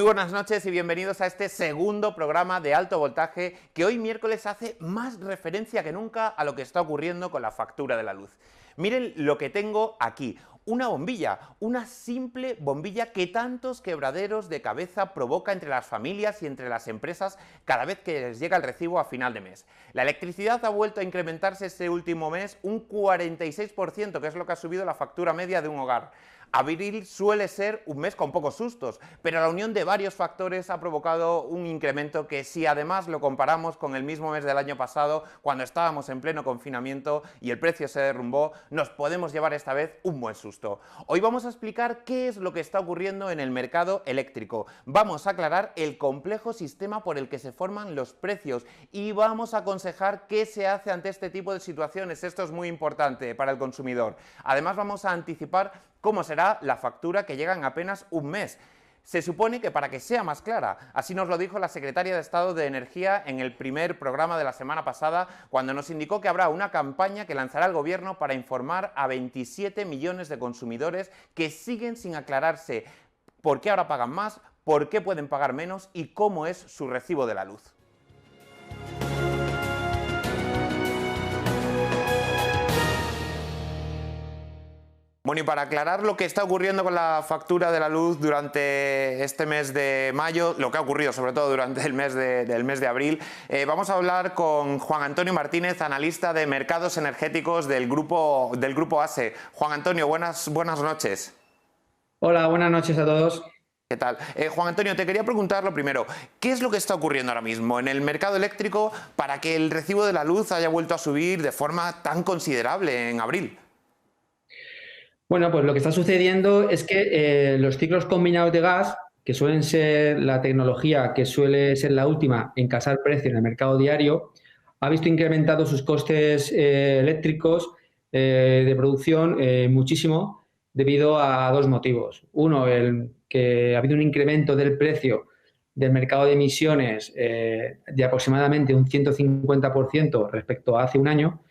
buenas noches y bienvenidos a este segundo programa de alto voltaje que hoy miércoles hace más referencia que nunca a lo que está ocurriendo con la factura de la luz. Miren lo que tengo aquí, una bombilla, una simple bombilla que tantos quebraderos de cabeza provoca entre las familias y entre las empresas cada vez que les llega el recibo a final de mes. La electricidad ha vuelto a incrementarse este último mes un 46%, que es lo que ha subido la factura media de un hogar. Abril suele ser un mes con pocos sustos, pero la unión de varios factores ha provocado un incremento que, si además lo comparamos con el mismo mes del año pasado, cuando estábamos en pleno confinamiento y el precio se derrumbó, nos podemos llevar esta vez un buen susto. Hoy vamos a explicar qué es lo que está ocurriendo en el mercado eléctrico, vamos a aclarar el complejo sistema por el que se forman los precios y vamos a aconsejar qué se hace ante este tipo de situaciones. Esto es muy importante para el consumidor. Además, vamos a anticipar cómo será la factura que llega en apenas un mes. Se supone que para que sea más clara, así nos lo dijo la secretaria de Estado de Energía en el primer programa de la semana pasada, cuando nos indicó que habrá una campaña que lanzará el Gobierno para informar a 27 millones de consumidores que siguen sin aclararse por qué ahora pagan más, por qué pueden pagar menos y cómo es su recibo de la luz. Bueno, y para aclarar lo que está ocurriendo con la factura de la luz durante este mes de mayo, lo que ha ocurrido sobre todo durante el mes de abril, vamos a hablar con Juan Antonio Martínez, analista de mercados energéticos del grupo ASE. Juan Antonio, buenas noches. Hola, buenas noches a todos. ¿Qué tal? Juan Antonio, te quería preguntar lo primero, ¿qué es lo que está ocurriendo ahora mismo en el mercado eléctrico para que el recibo de la luz haya vuelto a subir de forma tan considerable en abril? Bueno, pues lo que está sucediendo es que los ciclos combinados de gas, que suelen ser la tecnología que suele ser la última en casar precio en el mercado diario, ha visto incrementados sus costes eléctricos de producción muchísimo debido a dos motivos. Uno, el que ha habido un incremento del precio del mercado de emisiones de aproximadamente un 150% respecto a hace un año.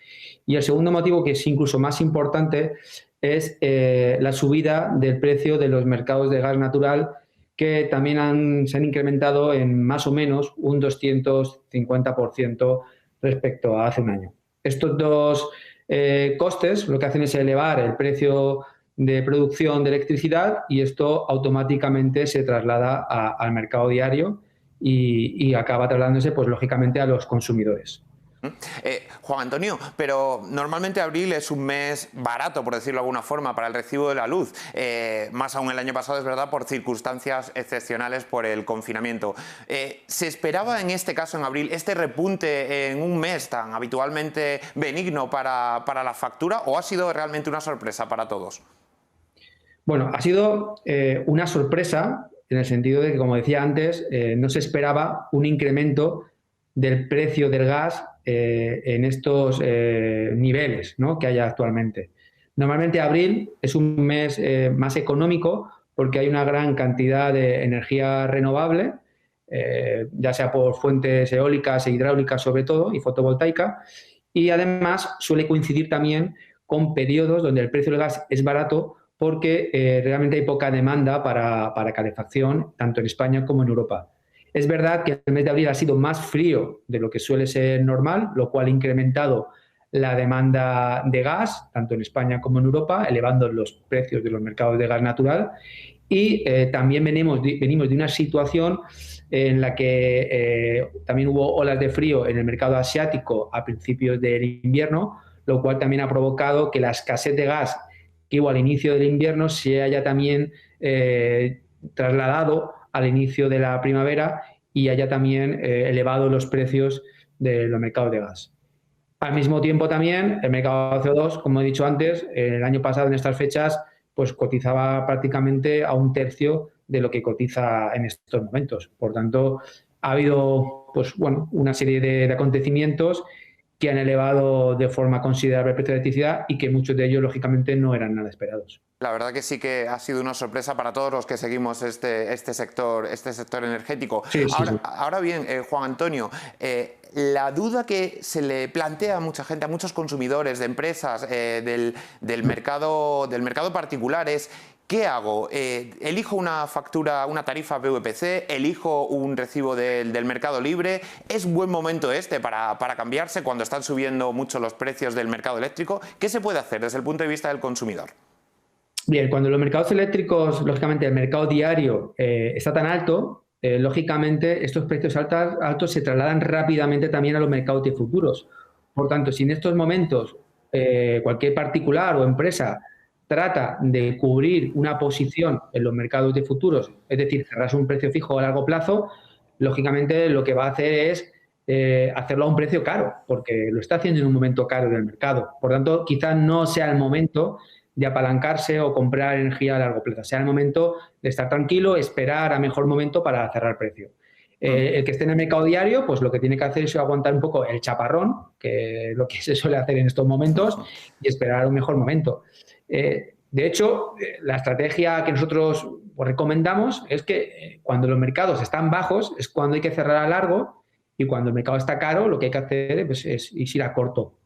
Y el segundo motivo, que es incluso más importante, es la subida del precio de los mercados de gas natural, que también se han incrementado en más o menos un 250% respecto a hace un año. Estos dos costes lo que hacen es elevar el precio de producción de electricidad y esto automáticamente se traslada al mercado diario y acaba trasladándose, pues lógicamente, a los consumidores. Juan Antonio, pero normalmente abril es un mes barato, por decirlo de alguna forma, para el recibo de la luz, más aún el año pasado, es verdad, por circunstancias excepcionales por el confinamiento. ¿Se esperaba en este caso, en abril, este repunte en un mes tan habitualmente benigno para la factura o ha sido realmente una sorpresa para todos? Bueno, ha sido una sorpresa en el sentido de que, como decía antes, no se esperaba un incremento del precio del gas en estos niveles, ¿no?, que hay actualmente. Normalmente abril es un mes más económico porque hay una gran cantidad de energía renovable, ya sea por fuentes eólicas e hidráulicas sobre todo y fotovoltaica, y además suele coincidir también con periodos donde el precio del gas es barato porque realmente hay poca demanda para calefacción, tanto en España como en Europa. Es verdad que el mes de abril ha sido más frío de lo que suele ser normal, lo cual ha incrementado la demanda de gas, tanto en España como en Europa, elevando los precios de los mercados de gas natural. Y también venimos de una situación en la que también hubo olas de frío en el mercado asiático a principios del invierno, lo cual también ha provocado que la escasez de gas que hubo al inicio del invierno se haya también trasladado al inicio de la primavera y haya también elevado los precios de los mercados de gas. Al mismo tiempo también el mercado de CO2, como he dicho antes, el año pasado en estas fechas pues cotizaba prácticamente a un tercio de lo que cotiza en estos momentos. Por tanto, ha habido pues, bueno, una serie de acontecimientos que han elevado de forma considerable el precio de electricidad y que muchos de ellos, lógicamente, no eran nada esperados. La verdad que sí que ha sido una sorpresa para todos los que seguimos este sector energético. Sí. Ahora bien, Juan Antonio, la duda que se le plantea a mucha gente, a muchos consumidores de empresas del mercado particular es ¿qué hago? ¿Elijo una factura, una tarifa PVPC? ¿Elijo un recibo del mercado libre? ¿Es buen momento este para cambiarse cuando están subiendo mucho los precios del mercado eléctrico? ¿Qué se puede hacer desde el punto de vista del consumidor? Bien, cuando los mercados eléctricos, lógicamente el mercado diario está tan alto, lógicamente estos precios altos se trasladan rápidamente también a los mercados de futuros. Por tanto, si en estos momentos cualquier particular o empresa trata de cubrir una posición en los mercados de futuros, es decir, cerrarse un precio fijo a largo plazo, lógicamente lo que va a hacer es hacerlo a un precio caro, porque lo está haciendo en un momento caro del mercado. Por tanto, quizás no sea el momento de apalancarse o comprar energía a largo plazo. Sea el momento de estar tranquilo, esperar a mejor momento para cerrar precio. El que esté en el mercado diario, pues lo que tiene que hacer es aguantar un poco el chaparrón, que es lo que se suele hacer en estos momentos, y esperar un mejor momento. De hecho, la estrategia que nosotros recomendamos es que cuando los mercados están bajos es cuando hay que cerrar a largo, y cuando el mercado está caro lo que hay que hacer pues, es ir a corto,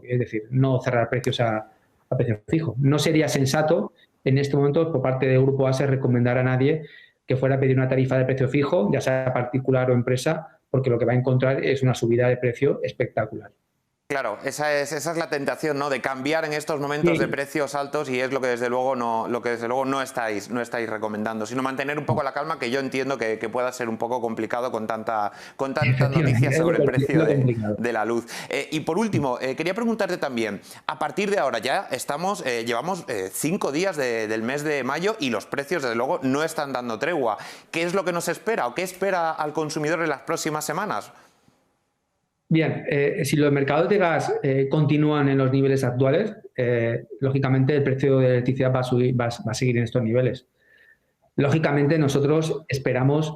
es decir, no cerrar precios a precio fijo. No sería sensato en este momento por parte del Grupo ASE recomendar a nadie que fuera a pedir una tarifa de precio fijo, ya sea particular o empresa, porque lo que va a encontrar es una subida de precio espectacular. Claro, esa es la tentación, ¿no? De cambiar en estos momentos de precios altos, y es lo que desde luego no estáis recomendando, sino mantener un poco la calma, que yo entiendo que pueda ser un poco complicado con tantas noticias sobre el precio de la luz. Y por último, quería preguntarte también, a partir de ahora ya llevamos 5 días del mes de mayo y los precios desde luego no están dando tregua. ¿Qué es lo que nos espera o qué espera al consumidor en las próximas semanas? Bien, si los mercados de gas continúan en los niveles actuales, lógicamente el precio de electricidad va a seguir en estos niveles. Lógicamente nosotros esperamos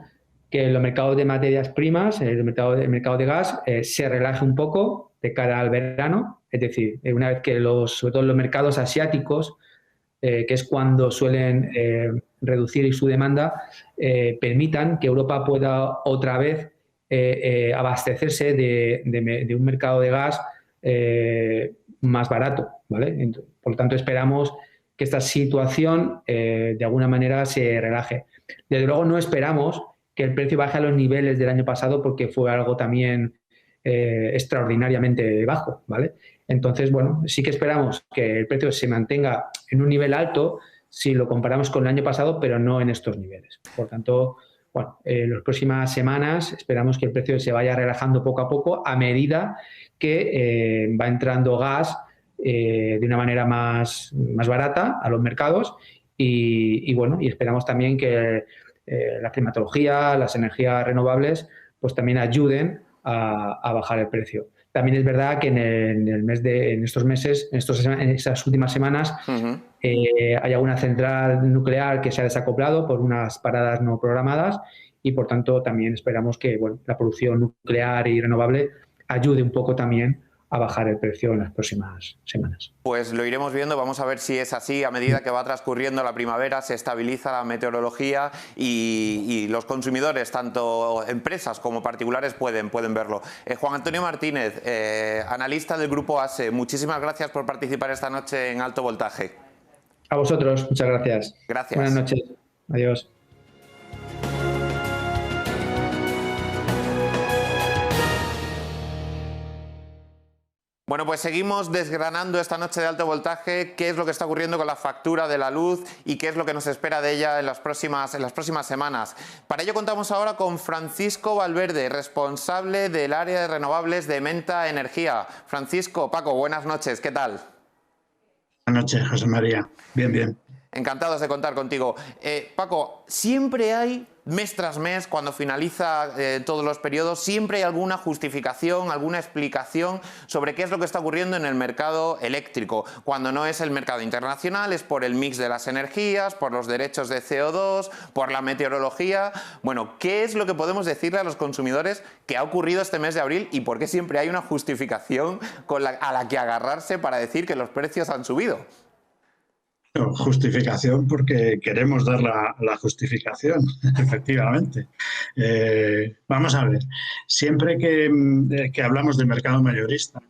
que los mercados de materias primas, el mercado de gas, se relaje un poco de cara al verano, es decir, una vez que sobre todo los mercados asiáticos, que es cuando suelen reducir su demanda, permitan que Europa pueda otra vez abastecerse de un mercado de gas más barato, ¿vale? Por lo tanto, esperamos que esta situación de alguna manera se relaje. Desde luego no esperamos que el precio baje a los niveles del año pasado, porque fue algo también extraordinariamente bajo, ¿vale? Entonces, bueno, sí que esperamos que el precio se mantenga en un nivel alto si lo comparamos con el año pasado, pero no en estos niveles. Por tanto, bueno, en las próximas semanas esperamos que el precio se vaya relajando poco a poco a medida que va entrando gas de una manera más barata a los mercados, y bueno, y esperamos también que la climatología, las energías renovables, pues también ayuden a bajar el precio. También es verdad que en estas últimas semanas, hay alguna central nuclear que se ha desacoplado por unas paradas no programadas, y por tanto también esperamos que la producción nuclear y renovable ayude un poco también a bajar el precio en las próximas semanas. Pues lo iremos viendo, vamos a ver si es así. A medida que va transcurriendo la primavera, se estabiliza la meteorología y los consumidores, tanto empresas como particulares, pueden verlo. Juan Antonio Martínez, analista del Grupo ASE, muchísimas gracias por participar esta noche en Alto Voltaje. A vosotros, muchas gracias. Gracias. Buenas noches. Adiós. Bueno, pues seguimos desgranando esta noche de Alto Voltaje qué es lo que está ocurriendo con la factura de la luz y qué es lo que nos espera de ella en las próximas semanas. Para ello contamos ahora con Francisco Valverde, responsable del área de renovables de Menta Energía. Francisco, Paco, buenas noches, ¿qué tal? Buenas noches, José María. Bien, bien. Encantados de contar contigo. Paco, siempre hay, mes tras mes, cuando finaliza todos los periodos, siempre hay alguna justificación, alguna explicación sobre qué es lo que está ocurriendo en el mercado eléctrico. Cuando no es el mercado internacional, es por el mix de las energías, por los derechos de CO2, por la meteorología. Bueno, ¿qué es lo que podemos decirle a los consumidores que ha ocurrido este mes de abril y por qué siempre hay una justificación a la que agarrarse para decir que los precios han subido? Justificación porque queremos dar la justificación, efectivamente. Vamos a ver, siempre que hablamos de mercado mayorista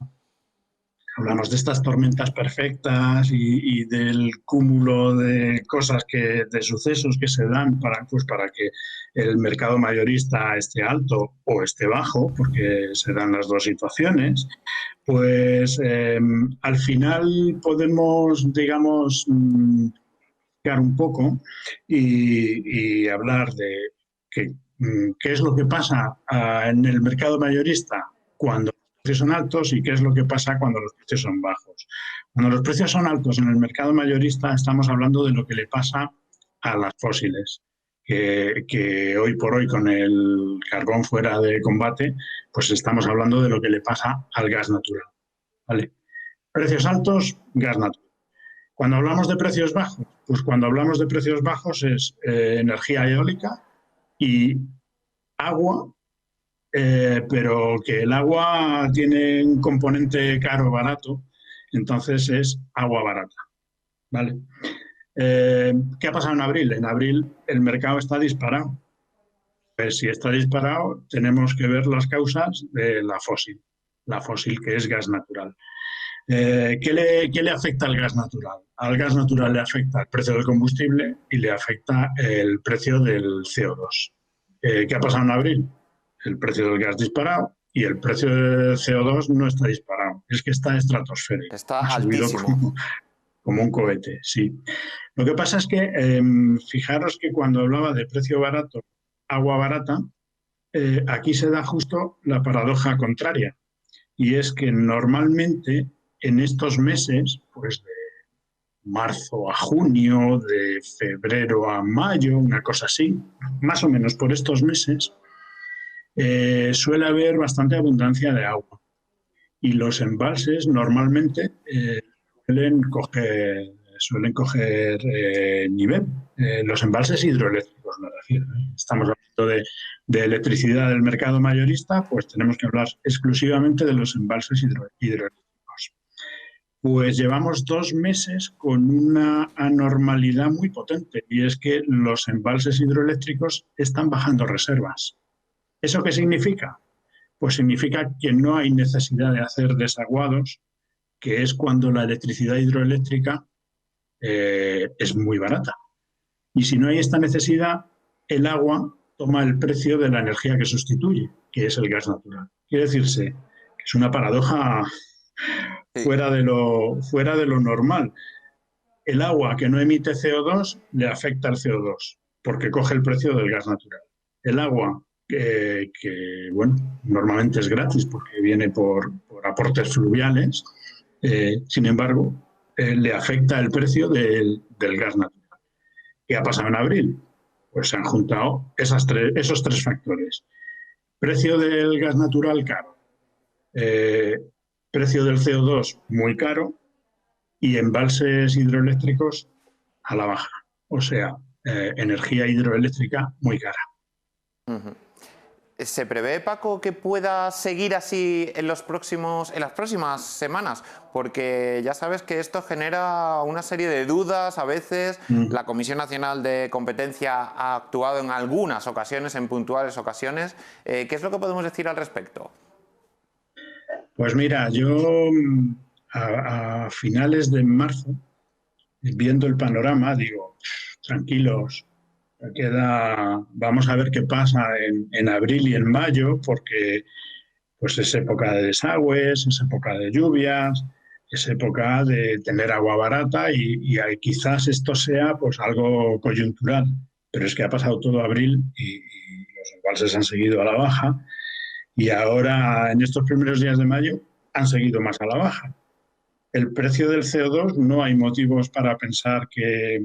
hablamos de estas tormentas perfectas y del cúmulo de cosas de sucesos que se dan para que el mercado mayorista esté alto o esté bajo, porque se dan las dos situaciones, pues al final podemos, digamos, un poco y hablar de qué es lo que pasa en el mercado mayorista cuando los precios son altos y qué es lo que pasa cuando los precios son bajos. Cuando los precios son altos en el mercado mayorista estamos hablando de lo que le pasa a las fósiles, que hoy por hoy con el carbón fuera de combate, pues estamos hablando de lo que le pasa al gas natural. ¿Vale? Precios altos, gas natural. Cuando hablamos de precios bajos, pues cuando hablamos de precios bajos es energía eólica y agua, pero que el agua tiene un componente caro-barato, entonces es agua barata. ¿Vale? ¿Qué ha pasado en abril? En abril el mercado está disparado. Pues si está disparado, tenemos que ver las causas de la fósil que es gas natural. ¿Qué le afecta al gas natural? Al gas natural le afecta el precio del combustible y le afecta el precio del CO2. ¿Qué ha pasado en abril? El precio del gas disparado y el precio del CO2 no está disparado, es que está estratosférico. Está ha subido altísimo. como un cohete, sí. Lo que pasa es que, fijaros que cuando hablaba de precio barato, agua barata, aquí se da justo la paradoja contraria. Y es que normalmente en estos meses, pues de marzo a junio, de febrero a mayo, una cosa así, más o menos por estos meses, suele haber bastante abundancia de agua. Y los embalses normalmente suelen coger nivel. Los embalses hidroeléctricos, me refiero. Estamos hablando de electricidad del mercado mayorista, pues tenemos que hablar exclusivamente de los embalses hidroeléctricos. Pues llevamos 2 meses con una anormalidad muy potente y es que los embalses hidroeléctricos están bajando reservas. ¿Eso qué significa? Pues significa que no hay necesidad de hacer desaguados, que es cuando la electricidad hidroeléctrica es muy barata. Y si no hay esta necesidad, el agua toma el precio de la energía que sustituye, que es el gas natural. Quiere decirse que es una paradoja fuera de lo normal. El agua que no emite CO2 le afecta al CO2, porque coge el precio del gas natural. El agua bueno, normalmente es gratis porque viene por aportes fluviales, sin embargo, le afecta el precio del gas natural. ¿Qué ha pasado en abril? Pues se han juntado esos 3 factores. Precio del gas natural caro, precio del CO2 muy caro y embalses hidroeléctricos a la baja. O sea, energía hidroeléctrica muy cara. Uh-huh. ¿Se prevé, Paco, que pueda seguir así en las próximas semanas? Porque ya sabes que esto genera una serie de dudas a veces. La Comisión Nacional de Competencia ha actuado en algunas ocasiones, en puntuales ocasiones. ¿Qué es lo que podemos decir al respecto? Pues mira, yo a finales de marzo, viendo el panorama, digo, tranquilos, vamos a ver qué pasa en abril y en mayo, porque pues es época de desagües, es época de lluvias, es época de tener agua barata y quizás esto sea pues algo coyuntural, pero es que ha pasado todo abril y los embalses han seguido a la baja y ahora en estos primeros días de mayo han seguido más a la baja. El precio del CO2 no hay motivos para pensar que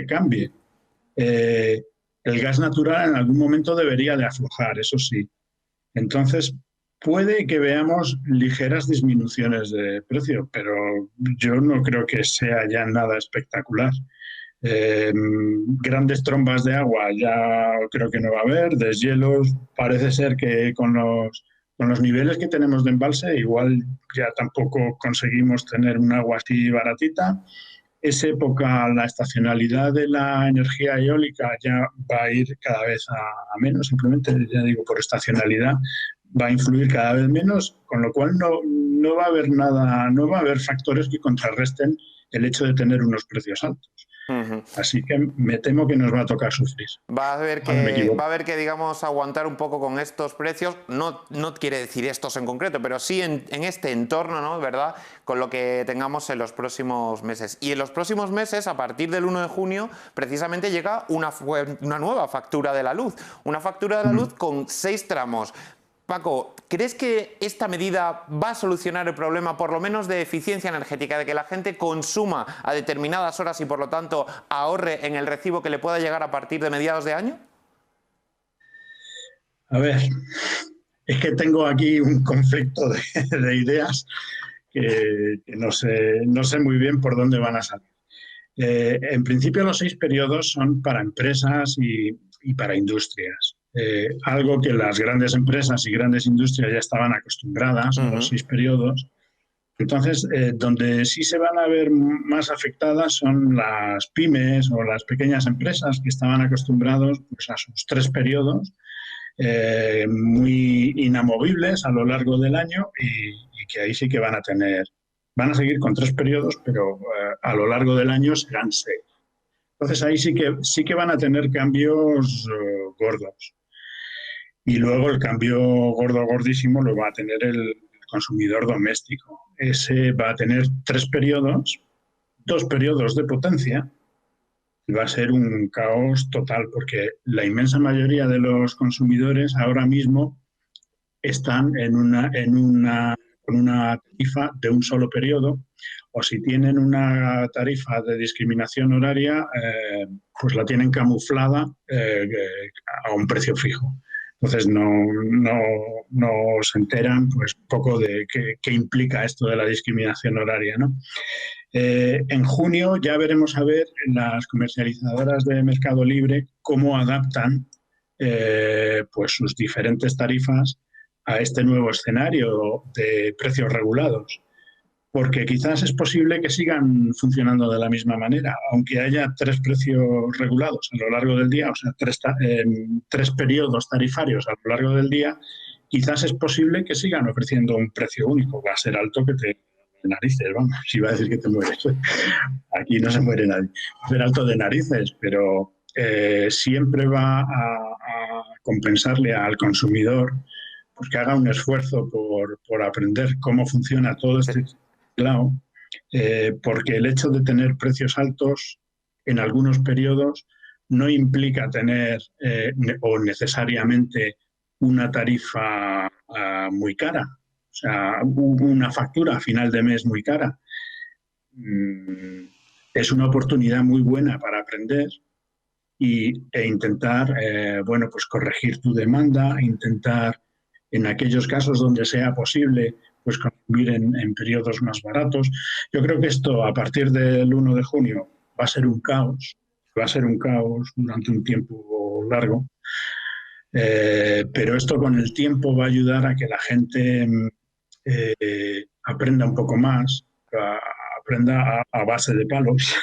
cambie. El gas natural en algún momento debería de aflojar, eso sí. Entonces, puede que veamos ligeras disminuciones de precio, pero yo no creo que sea ya nada espectacular. Grandes trombas de agua ya creo que no va a haber, deshielos. Parece ser que con los niveles que tenemos de embalse igual ya tampoco conseguimos tener un agua así baratita. Es época, la estacionalidad de la energía eólica ya va a ir cada vez a menos, simplemente, ya digo, por estacionalidad, va a influir cada vez menos con lo cual no va a haber nada, no va a haber factores que contrarresten el hecho de tener unos precios altos. Así que me temo que nos va a tocar sufrir. Va a haber que, digamos, aguantar un poco con estos precios. No quiere decir estos en concreto, pero sí en este entorno, ¿no? ¿Verdad? Con lo que tengamos en los próximos meses. Y en los próximos meses, a partir del 1 de junio, precisamente llega una nueva factura de la luz. Una factura de la luz con 6 tramos. Paco, ¿crees que esta medida va a solucionar el problema, por lo menos de eficiencia energética, de que la gente consuma a determinadas horas y, por lo tanto, ahorre en el recibo que le pueda llegar a partir de mediados de año? A ver, es que tengo aquí un conflicto de ideas que no sé muy bien por dónde van a salir. En principio, los 6 periodos son para empresas y para industrias. Algo que las grandes empresas y grandes industrias ya estaban acostumbradas a los 6 periodos. Entonces, donde sí se van a ver más afectadas son las pymes o las pequeñas empresas que estaban acostumbrados, pues, a sus 3 periodos muy inamovibles a lo largo del año y que ahí sí que van a seguir con 3 periodos, pero a lo largo del año serán 6. Entonces ahí sí que van a tener cambios gordos. Y luego el cambio gordísimo lo va a tener el consumidor doméstico. Ese va a tener 3 periodos, 2 periodos de potencia, y va a ser un caos total, porque la inmensa mayoría de los consumidores ahora mismo están con una tarifa de un solo periodo, o si tienen una tarifa de discriminación horaria, pues la tienen camuflada a un precio fijo. Entonces no se enteran pues poco de qué implica esto de la discriminación horaria, ¿no? En junio ya veremos a ver las comercializadoras de Mercado Libre cómo adaptan pues sus diferentes tarifas a este nuevo escenario de precios regulados, porque quizás es posible que sigan funcionando de la misma manera, aunque haya 3 precios regulados a lo largo del día, o sea, 3 periodos tarifarios a lo largo del día, quizás es posible que sigan ofreciendo un precio único. Va a ser alto que te narices, vamos, si iba a decir que te mueres. Aquí no se muere nadie. Va a ser alto de narices, pero siempre va a compensarle al consumidor pues que haga un esfuerzo por aprender cómo funciona todo este lado, porque el hecho de tener precios altos en algunos periodos no implica tener o necesariamente una tarifa muy cara, o sea, una factura a final de mes muy cara. Es una oportunidad muy buena para aprender e intentar, bueno, pues corregir tu demanda, intentar en aquellos casos donde sea posible, pues consumir en periodos más baratos. Yo creo que esto a partir del 1 de junio va a ser un caos durante un tiempo largo, pero esto con el tiempo va a ayudar a que la gente aprenda un poco más, aprenda a base de palos,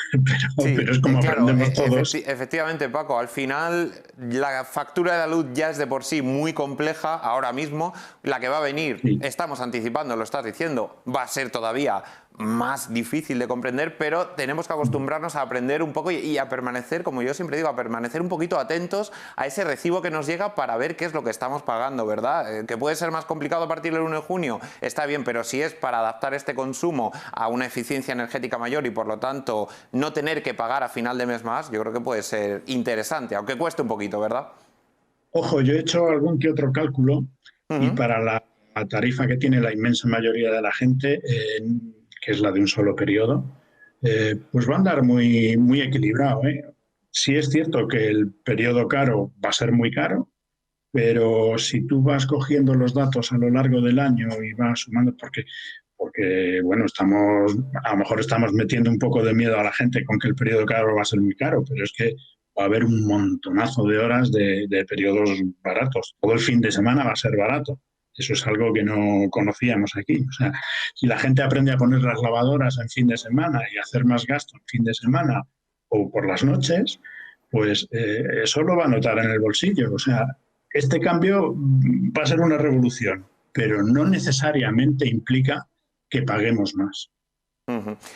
pero es como aprendemos todos. Efectivamente, Paco, al final la factura de la luz ya es de por sí muy compleja ahora mismo. La que va a venir, estamos anticipando, lo estás diciendo, va a ser todavía más difícil de comprender, pero tenemos que acostumbrarnos a aprender un poco y a permanecer, como yo siempre digo, a permanecer un poquito atentos a ese recibo que nos llega para ver qué es lo que estamos pagando, ¿verdad? Que puede ser más complicado a partir del 1 de junio, está bien, pero si es para adaptar este consumo a una eficiencia energética mayor y por lo tanto no tener que pagar a final de mes más, yo creo que puede ser interesante, aunque cueste un poquito, ¿verdad? Ojo, yo he hecho algún que otro cálculo y para la tarifa que tiene la inmensa mayoría de la gente, que es la de un solo periodo, pues va a andar muy, muy equilibrado. Sí es cierto que el periodo caro va a ser muy caro, pero si tú vas cogiendo los datos a lo largo del año y vas sumando, porque bueno, a lo mejor estamos metiendo un poco de miedo a la gente con que el periodo caro va a ser muy caro, pero es que va a haber un montonazo de horas de periodos baratos. Todo el fin de semana va a ser barato. Eso es algo que no conocíamos aquí. O sea, si la gente aprende a poner las lavadoras en fin de semana y a hacer más gasto en fin de semana o por las noches, pues eso lo va a notar en el bolsillo. O sea, este cambio va a ser una revolución. pero no necesariamente implica que paguemos más.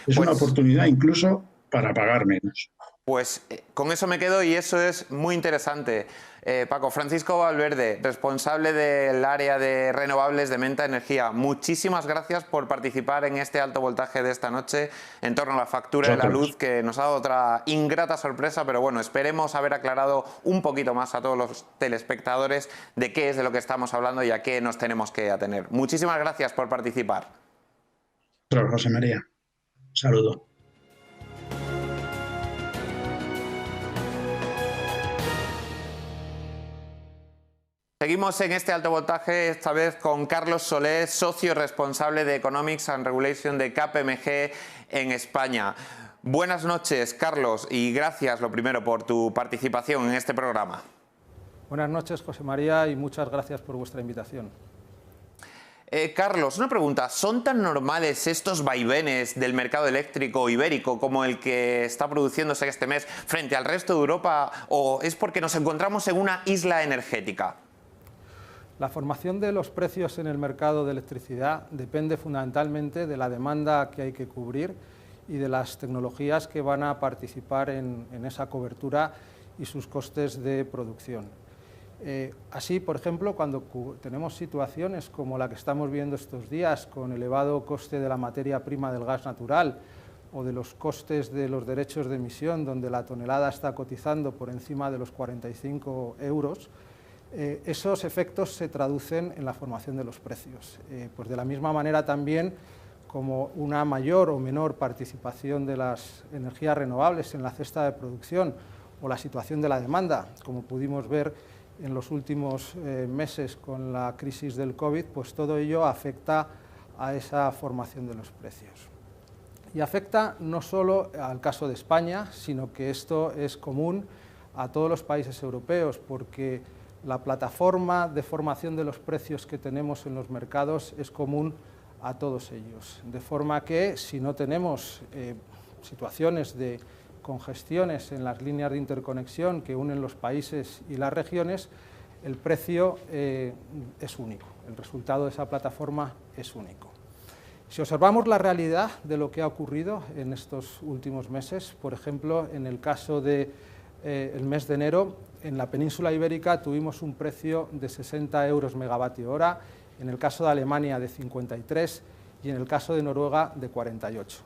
Es una oportunidad incluso para pagar menos. Pues con eso me quedo y eso es muy interesante. Paco, Francisco Valverde, responsable del área de renovables de Menta Energía, muchísimas gracias por participar en este alto voltaje de esta noche en torno a la factura de la luz, que nos ha dado otra ingrata sorpresa, pero bueno, esperemos haber aclarado un poquito más a todos los telespectadores de qué es de lo que estamos hablando y a qué nos tenemos que atener. Muchísimas gracias por participar. José María, saludo. Seguimos en este alto voltaje, esta vez con Carlos Solé, socio responsable de Economics and Regulation de KPMG en España. Buenas noches, Carlos, y gracias, lo primero, por tu participación en este programa. Buenas noches, José María, y muchas gracias por vuestra invitación. Carlos, una pregunta. ¿Son tan normales estos vaivenes del mercado eléctrico ibérico como el que está produciéndose este mes frente al resto de Europa, o es porque nos encontramos en una isla energética? La formación de los precios en el mercado de electricidad depende fundamentalmente de la demanda que hay que cubrir y de las tecnologías que van a participar en esa cobertura y sus costes de producción. Así, por ejemplo, cuando tenemos situaciones como la que estamos viendo estos días, con elevado coste de la materia prima del gas natural o de los costes de los derechos de emisión, donde la tonelada está cotizando por encima de los 45 euros, esos efectos se traducen en la formación de los precios. Pues de la misma manera también, como una mayor o menor participación de las energías renovables en la cesta de producción o la situación de la demanda, como pudimos ver en los últimos meses con la crisis del COVID, pues todo ello afecta a esa formación de los precios. Y afecta no solo al caso de España, sino que esto es común a todos los países europeos, porque la plataforma de formación de los precios que tenemos en los mercados es común a todos ellos, de forma que si no tenemos situaciones de congestiones en las líneas de interconexión que unen los países y las regiones, el precio es único, el resultado de esa plataforma es único. Si observamos la realidad de lo que ha ocurrido en estos últimos meses, por ejemplo, en el caso del mes de enero, en la península ibérica tuvimos un precio de 60 euros megavatio hora, en el caso de Alemania de 53 y en el caso de Noruega de 48.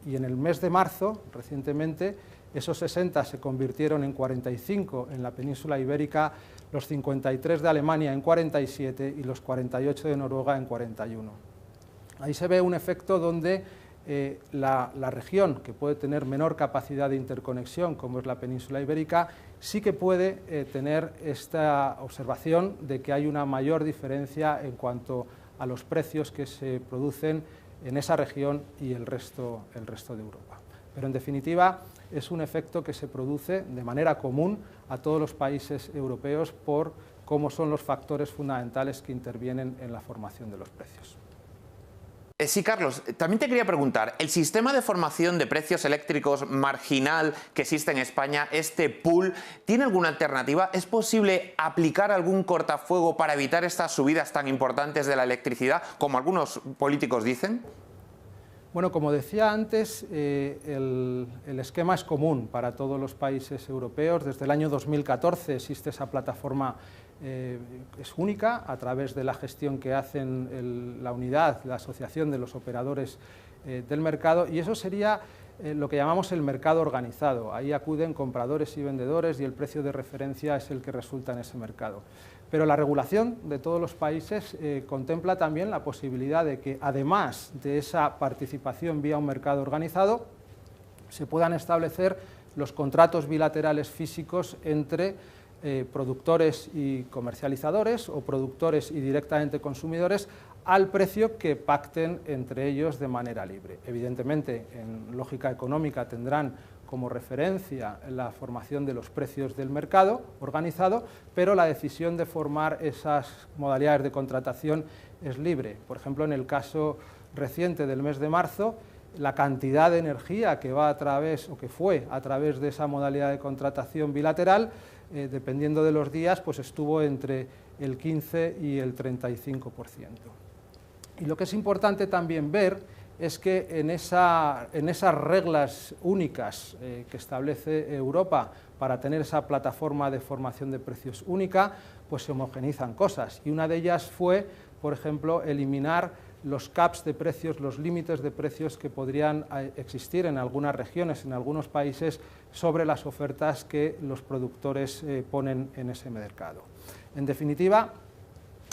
Y en el mes de marzo, recientemente, esos 60 se convirtieron en 45 en la península ibérica, los 53 de Alemania en 47 y los 48 de Noruega en 41. Ahí se ve un efecto donde la región que puede tener menor capacidad de interconexión, como es la península ibérica, sí que puede tener esta observación de que hay una mayor diferencia en cuanto a los precios que se producen en esa región y el resto de Europa. Pero en definitiva es un efecto que se produce de manera común a todos los países europeos por cómo son los factores fundamentales que intervienen en la formación de los precios. Sí, Carlos, también te quería preguntar, ¿el sistema de formación de precios eléctricos marginal que existe en España, este pool, tiene alguna alternativa? ¿Es posible aplicar algún cortafuego para evitar estas subidas tan importantes de la electricidad, como algunos políticos dicen? Bueno, como decía antes, el esquema es común para todos los países europeos. Desde el año 2014 existe esa plataforma, es única, a través de la gestión que hacen la unidad, la asociación de los operadores del mercado, y eso sería lo que llamamos el mercado organizado. Ahí acuden compradores y vendedores y el precio de referencia es el que resulta en ese mercado. Pero la regulación de todos los países contempla también la posibilidad de que, además de esa participación vía un mercado organizado, se puedan establecer los contratos bilaterales físicos entre productores y comercializadores o productores y directamente consumidores al precio que pacten entre ellos de manera libre. Evidentemente, en lógica económica tendrán como referencia la formación de los precios del mercado organizado, pero la decisión de formar esas modalidades de contratación es libre. Por ejemplo, en el caso reciente del mes de marzo, la cantidad de energía que va a través o que fue a través de esa modalidad de contratación bilateral, dependiendo de los días, pues estuvo entre el 15 y el 35%. Y lo que es importante también ver es que en esas reglas únicas que establece Europa para tener esa plataforma de formación de precios única, pues se homogeneizan cosas. Y una de ellas fue, por ejemplo, eliminar los caps de precios, los límites de precios que podrían existir en algunas regiones, en algunos países, sobre las ofertas que los productores ponen en ese mercado. En definitiva,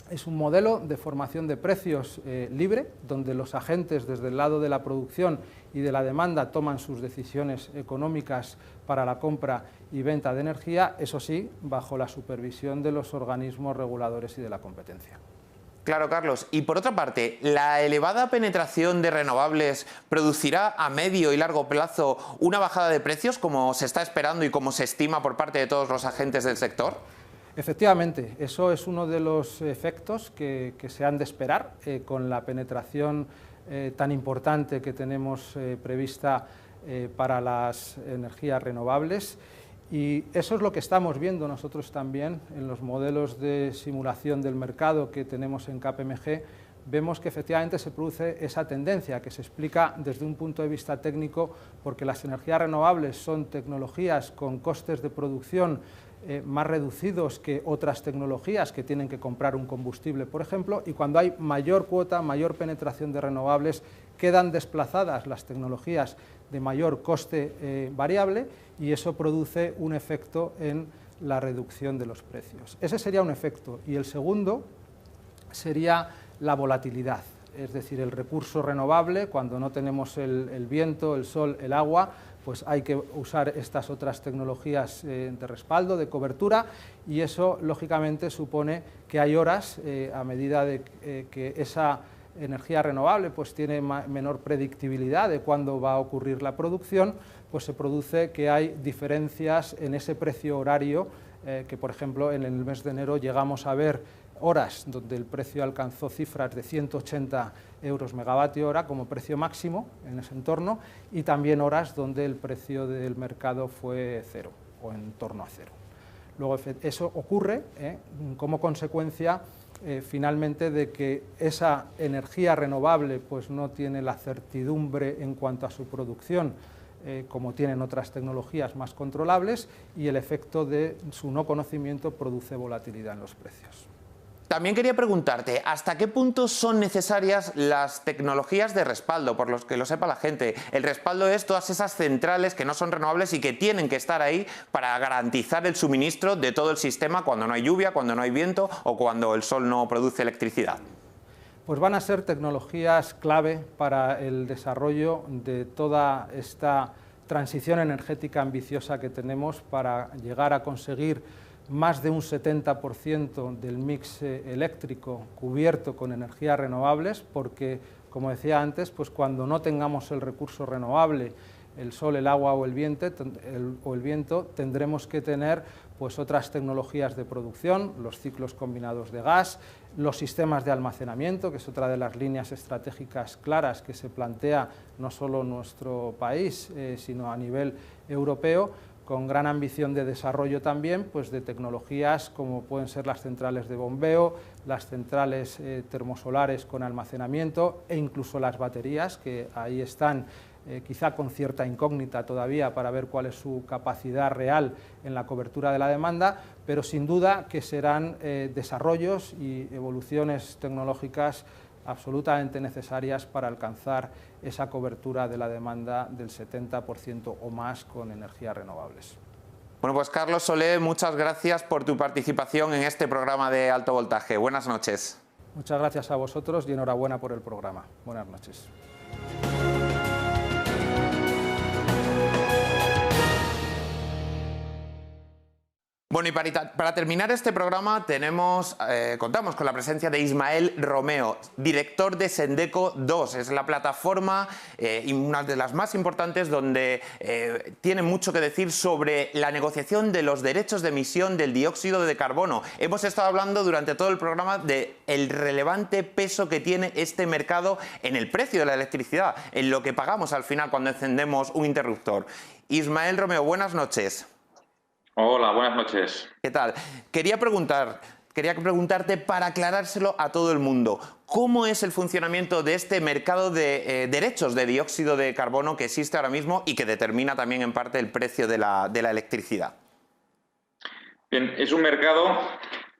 es un modelo de formación de precios libre, donde los agentes desde el lado de la producción y de la demanda toman sus decisiones económicas para la compra y venta de energía, eso sí, bajo la supervisión de los organismos reguladores y de la competencia. Claro, Carlos. Y por otra parte, ¿la elevada penetración de renovables producirá a medio y largo plazo una bajada de precios, como se está esperando y como se estima por parte de todos los agentes del sector? Efectivamente, eso es uno de los efectos que se han de esperar con la penetración tan importante que tenemos prevista para las energías renovables, y eso es lo que estamos viendo nosotros también en los modelos de simulación del mercado que tenemos en KPMG. Vemos que efectivamente se produce esa tendencia que se explica desde un punto de vista técnico, porque las energías renovables son tecnologías con costes de producción más reducidos que otras tecnologías que tienen que comprar un combustible, por ejemplo, y cuando hay mayor cuota, mayor penetración de renovables, quedan desplazadas las tecnologías de mayor coste variable, y eso produce un efecto en la reducción de los precios. Ese sería un efecto. Y el segundo sería la volatilidad, es decir, el recurso renovable. Cuando no tenemos el viento, el sol, el agua, pues hay que usar estas otras tecnologías de respaldo, de cobertura, y eso lógicamente supone que hay horas, a medida de que esa energía renovable pues tiene menor predictibilidad de cuándo va a ocurrir la producción, pues se produce que hay diferencias en ese precio horario, que por ejemplo en el mes de enero llegamos a ver horas donde el precio alcanzó cifras de 180 euros megavatio hora como precio máximo en ese entorno, y también horas donde el precio del mercado fue cero o en torno a cero. Luego eso ocurre como consecuencia finalmente de que esa energía renovable pues no tiene la certidumbre en cuanto a su producción como tienen otras tecnologías más controlables, y el efecto de su no conocimiento produce volatilidad en los precios. También quería preguntarte, ¿hasta qué punto son necesarias las tecnologías de respaldo? Por los que lo sepa la gente, el respaldo es todas esas centrales que no son renovables y que tienen que estar ahí para garantizar el suministro de todo el sistema cuando no hay lluvia, cuando no hay viento o cuando el sol no produce electricidad. Pues van a ser tecnologías clave para el desarrollo de toda esta transición energética ambiciosa que tenemos para llegar a conseguir más de un 70% del mix eléctrico cubierto con energías renovables, porque, como decía antes, pues cuando no tengamos el recurso renovable, el sol, el agua o el viento, tendremos que tener pues otras tecnologías de producción, los ciclos combinados de gas, los sistemas de almacenamiento, que es otra de las líneas estratégicas claras que se plantea no solo en nuestro país, sino a nivel europeo, con gran ambición de desarrollo también pues de tecnologías como pueden ser las centrales de bombeo, las centrales termosolares con almacenamiento e incluso las baterías, que ahí están quizá con cierta incógnita todavía para ver cuál es su capacidad real en la cobertura de la demanda, pero sin duda que serán desarrollos y evoluciones tecnológicas absolutamente necesarias para alcanzar esa cobertura de la demanda del 70% o más con energías renovables. Bueno, pues Carlos Solé, muchas gracias por tu participación en este programa de Alto Voltaje. Buenas noches. Muchas gracias a vosotros y enhorabuena por el programa. Buenas noches. Bueno, y para terminar este programa contamos con la presencia de Ismael Romeo, director de Sendeco 2. Es la plataforma y una de las más importantes donde tiene mucho que decir sobre la negociación de los derechos de emisión del dióxido de carbono. Hemos estado hablando durante todo el programa del relevante peso que tiene este mercado en el precio de la electricidad, en lo que pagamos al final cuando encendemos un interruptor. Ismael Romeo, buenas noches. Hola, buenas noches. ¿Qué tal? Quería preguntar, quería preguntarte para aclarárselo a todo el mundo. ¿Cómo es el funcionamiento de este mercado de derechos de dióxido de carbono que existe ahora mismo y que determina también en parte el precio de la electricidad? Bien, es un mercado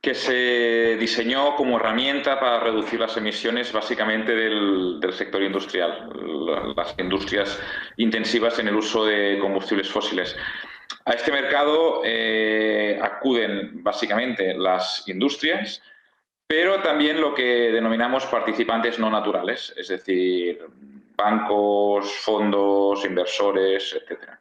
que se diseñó como herramienta para reducir las emisiones básicamente del sector industrial, las industrias intensivas en el uso de combustibles fósiles. A este mercado acuden básicamente las industrias, pero también lo que denominamos participantes no naturales, es decir, bancos, fondos, inversores, etcétera.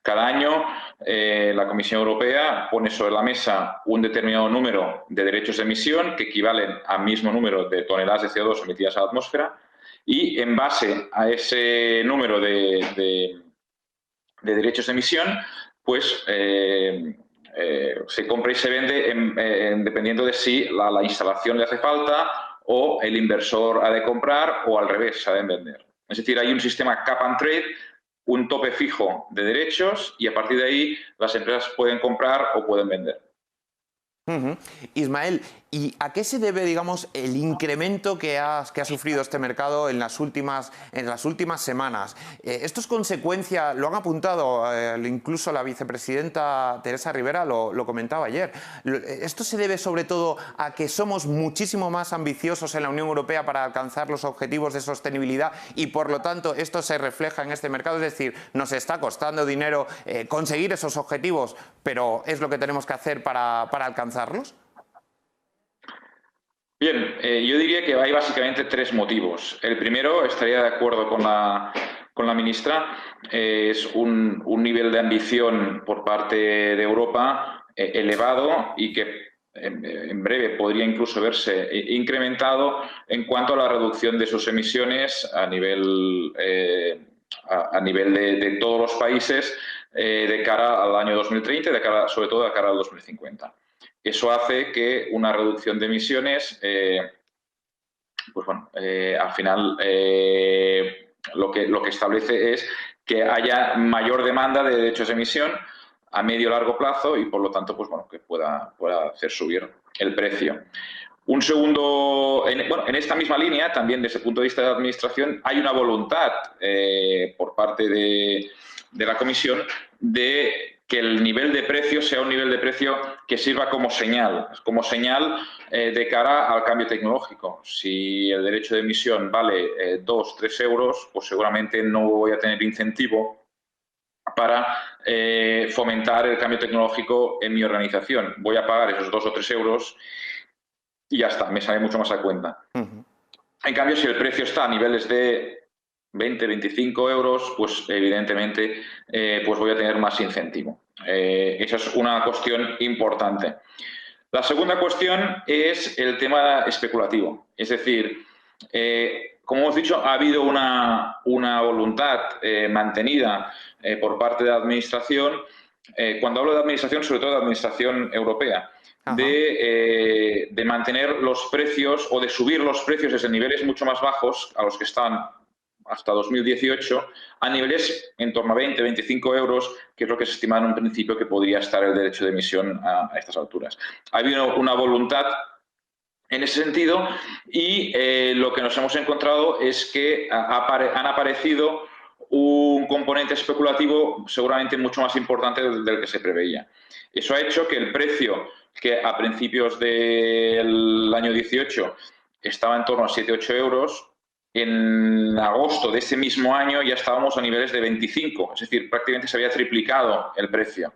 Cada año la Comisión Europea pone sobre la mesa un determinado número de derechos de emisión que equivalen al mismo número de toneladas de CO2 emitidas a la atmósfera y en base a ese número de derechos de emisión pues se compra y se vende dependiendo de si la instalación le hace falta o el inversor ha de comprar o al revés, se ha de vender. Es decir, hay un sistema cap and trade, un tope fijo de derechos y a partir de ahí las empresas pueden comprar o pueden vender. Ismael, ¿y a qué se debe, digamos, el incremento que ha sufrido este mercado en las últimas semanas? ¿Esto es consecuencia, lo han apuntado, incluso la vicepresidenta Teresa Rivera lo comentaba ayer, esto se debe sobre todo a que somos muchísimo más ambiciosos en la Unión Europea para alcanzar los objetivos de sostenibilidad y por lo tanto esto se refleja en este mercado? Es decir, nos está costando dinero conseguir esos objetivos, pero es lo que tenemos que hacer para alcanzarlos. Bien, yo diría que hay básicamente tres motivos. El primero, estaría de acuerdo con la ministra, es un nivel de ambición por parte de Europa elevado y que en breve podría incluso verse incrementado en cuanto a la reducción de sus emisiones a nivel de todos los países de cara al año 2030 y sobre todo de cara al 2050. Eso hace que una reducción de emisiones, pues bueno, al final lo que establece es que haya mayor demanda de derechos de emisión a medio y largo plazo y por lo tanto, pues bueno, que pueda hacer subir el precio. Un segundo, en esta misma línea, también desde el punto de vista de la Administración, hay una voluntad por parte de la Comisión de que el nivel de precio sea un nivel de precio que sirva como señal de cara al cambio tecnológico. Si el derecho de emisión vale 2 o 3 euros, pues seguramente no voy a tener incentivo para fomentar el cambio tecnológico en mi organización. Voy a pagar esos 2 o 3 euros y ya está, me sale mucho más a cuenta. En cambio, si el precio está a niveles de 20, 25 euros, pues evidentemente pues voy a tener más incentivo. Esa es una cuestión importante. La segunda cuestión es el tema especulativo. Es decir, como hemos dicho, ha habido una voluntad mantenida por parte de la Administración. Cuando hablo de Administración, sobre todo de la Administración europea, de mantener los precios o de subir los precios desde niveles mucho más bajos a los que estaban hasta 2018 a niveles en torno a 20-25 euros, que es lo que se estimaba en un principio que podría estar el derecho de emisión a estas alturas. Ha habido una voluntad en ese sentido y lo que nos hemos encontrado es que han aparecido un componente especulativo seguramente mucho más importante del que se preveía. Eso ha hecho que el precio que a principios del año 18 estaba en torno a 7-8 euros, en agosto de ese mismo año ya estábamos a niveles de 25, es decir, prácticamente se había triplicado el precio.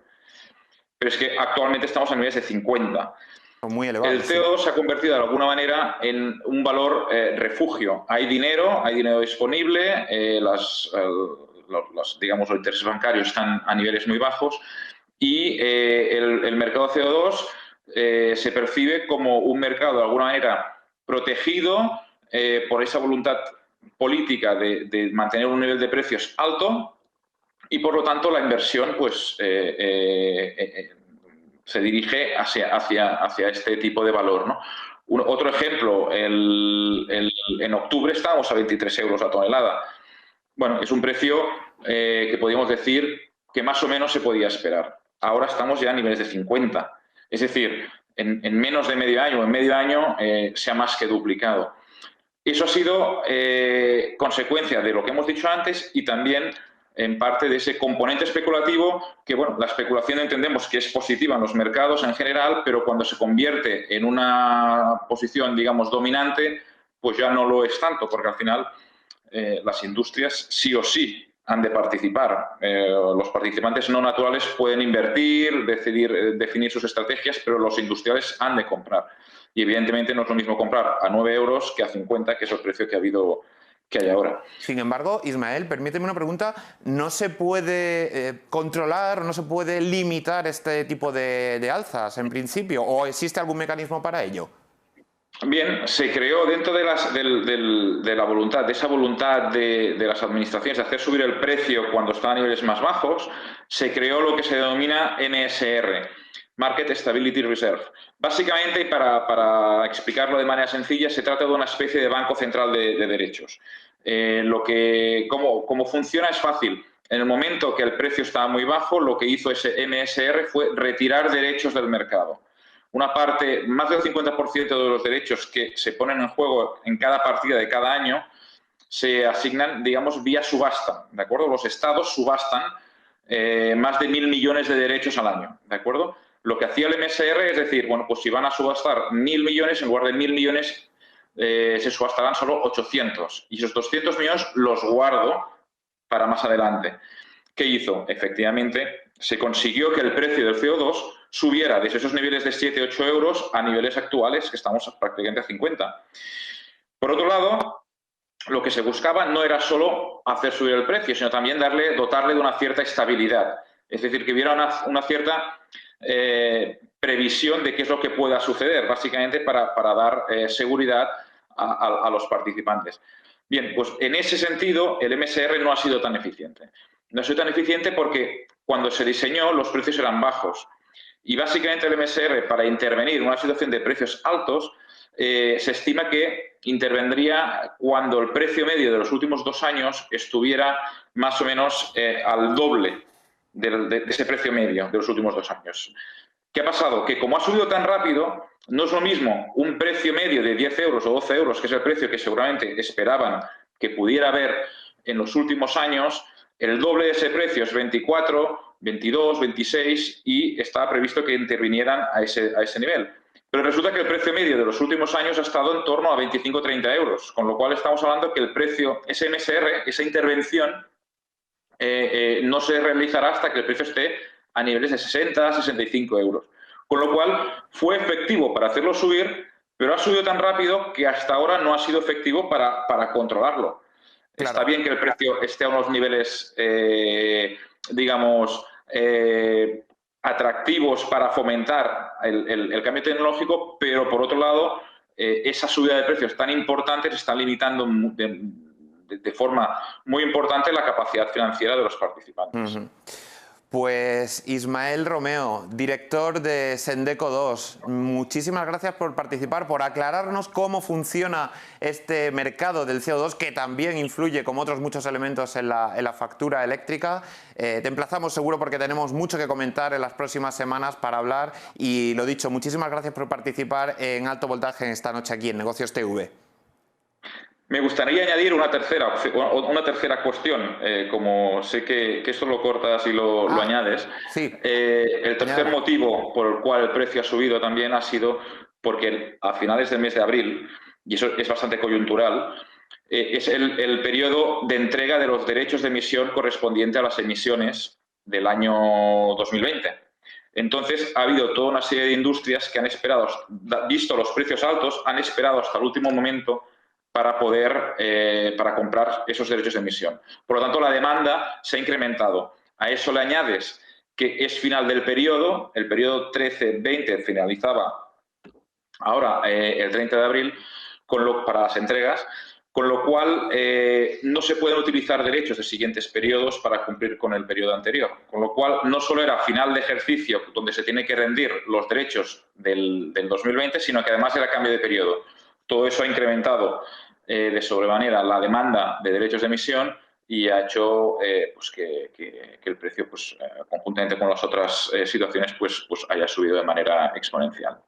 Pero es que actualmente estamos a niveles de 50. Muy elevado, el CO2 se ha convertido de alguna manera en un valor refugio. Hay dinero disponible, digamos, los intereses bancarios están a niveles muy bajos y el mercado CO2 se percibe como un mercado de alguna manera protegido por esa voluntad política de mantener un nivel de precios alto y, por lo tanto, la inversión pues, se dirige hacia este tipo de valor, ¿no? Otro ejemplo, en octubre estábamos a 23 euros la tonelada. Bueno, es un precio que podríamos decir que más o menos se podía esperar. Ahora estamos ya a niveles de 50. Es decir, en menos de medio año o en medio año se ha más que duplicado. Eso ha sido consecuencia de lo que hemos dicho antes y también en parte de ese componente especulativo que, bueno, la especulación entendemos que es positiva en los mercados en general, pero cuando se convierte en una posición, digamos, dominante, pues ya no lo es tanto, porque al final las industrias sí o sí han de participar. Los participantes no naturales pueden invertir, definir sus estrategias, pero los industriales han de comprar. Y evidentemente no es lo mismo comprar a 9 euros que a 50, que es el precio que hay ahora. Sin embargo, Ismael, permíteme una pregunta. ¿No se puede controlar o no se puede limitar este tipo de alzas en principio? ¿O existe algún mecanismo para ello? Bien, se creó dentro de la voluntad, de esa voluntad de las administraciones de hacer subir el precio cuando está a niveles más bajos, se creó lo que se denomina MSR, Market Stability Reserve. Básicamente, para explicarlo de manera sencilla, se trata de una especie de banco central de derechos. Cómo funciona es fácil. En el momento que el precio estaba muy bajo, lo que hizo ese MSR fue retirar derechos del mercado. Una parte, más del 50% de los derechos que se ponen en juego en cada partida de cada año, se asignan, digamos, vía subasta, ¿de acuerdo? Los estados subastan más de 1.000 millones de derechos al año, ¿de acuerdo? Lo que hacía el MSR es decir, bueno, pues si van a subastar 1.000 millones, en lugar de 1.000 millones, se subastarán solo 800. Y esos 200 millones los guardo para más adelante. ¿Qué hizo? Efectivamente, se consiguió que el precio del CO2 subiera desde esos niveles de 7-8 euros a niveles actuales, que estamos prácticamente a 50. Por otro lado, lo que se buscaba no era solo hacer subir el precio, sino también dotarle de una cierta estabilidad. Es decir, que hubiera una cierta previsión de qué es lo que pueda suceder, básicamente para dar seguridad a los participantes. Bien, pues en ese sentido el MSR no ha sido tan eficiente. No ha sido tan eficiente porque cuando se diseñó los precios eran bajos y básicamente el MSR para intervenir en una situación de precios altos se estima que intervendría cuando el precio medio de los últimos 2 años estuviera más o menos al doble de ese precio medio de los últimos 2 años. ¿Qué ha pasado? Que como ha subido tan rápido, no es lo mismo un precio medio de 10 euros o 12 euros, que es el precio que seguramente esperaban que pudiera haber en los últimos años. El doble de ese precio es 24, 22, 26 y estaba previsto que intervinieran a ese nivel. Pero resulta que el precio medio de los últimos años ha estado en torno a 25-30 euros, con lo cual estamos hablando que el precio, ese MSR, esa intervención, no se realizará hasta que el precio esté a niveles de 60-65 euros. Con lo cual fue efectivo para hacerlo subir, pero ha subido tan rápido que hasta ahora no ha sido efectivo para controlarlo. Claro. Está bien que el precio esté a unos niveles, digamos, atractivos para fomentar el cambio tecnológico, pero por otro lado, esa subida de precios tan importantes está limitando de forma muy importante la capacidad financiera de los participantes. Uh-huh. Pues Ismael Romeo, director de Sendeco 2, muchísimas gracias por participar, por aclararnos cómo funciona este mercado del CO2, que también influye, como otros muchos elementos, en la factura eléctrica. Te emplazamos seguro porque tenemos mucho que comentar en las próximas semanas para hablar y lo dicho, muchísimas gracias por participar en Alto Voltaje esta noche aquí en Negocios TV. Me gustaría añadir una tercera cuestión, como sé que esto lo cortas y lo añades. Sí. El tercer motivo por el cual el precio ha subido también ha sido porque a finales del mes de abril, y eso es bastante coyuntural, es el periodo de entrega de los derechos de emisión correspondiente a las emisiones del año 2020. Entonces, ha habido toda una serie de industrias que han esperado, visto los precios altos, han esperado hasta el último momento para para comprar esos derechos de emisión. Por lo tanto, la demanda se ha incrementado. A eso le añades que es final del periodo, el periodo 13-20 finalizaba ahora el 30 de abril para las entregas, con lo cual no se pueden utilizar derechos de siguientes periodos para cumplir con el periodo anterior. Con lo cual, no solo era final de ejercicio donde se tiene que rendir los derechos del 2020, sino que además era cambio de periodo. Todo eso ha incrementado de sobremanera la demanda de derechos de emisión y ha hecho pues que el precio, pues, conjuntamente con las otras situaciones, pues haya subido de manera exponencial.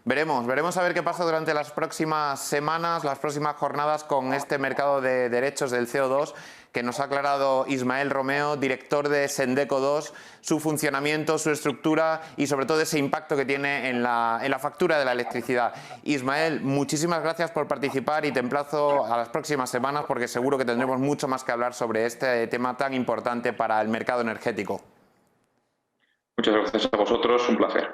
Veremos a ver qué pasa durante las próximas semanas, las próximas jornadas con este mercado de derechos del CO2 que nos ha aclarado Ismael Romeo, director de Sendeco 2, su funcionamiento, su estructura y sobre todo ese impacto que tiene en la factura de la electricidad. Ismael, muchísimas gracias por participar y te emplazo a las próximas semanas porque seguro que tendremos mucho más que hablar sobre este tema tan importante para el mercado energético. Muchas gracias a vosotros, un placer.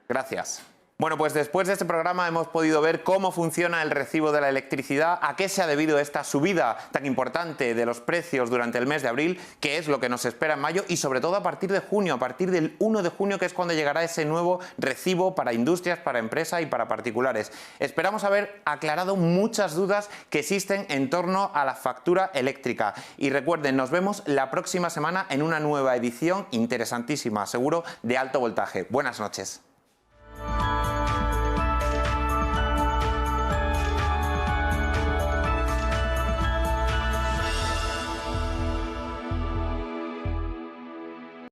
Gracias. Bueno, pues después de este programa hemos podido ver cómo funciona el recibo de la electricidad, a qué se ha debido esta subida tan importante de los precios durante el mes de abril, qué es lo que nos espera en mayo y sobre todo a partir de junio, a partir del 1 de junio, que es cuando llegará ese nuevo recibo para industrias, para empresas y para particulares. Esperamos haber aclarado muchas dudas que existen en torno a la factura eléctrica. Y recuerden, nos vemos la próxima semana en una nueva edición interesantísima, seguro, de Alto Voltaje. Buenas noches.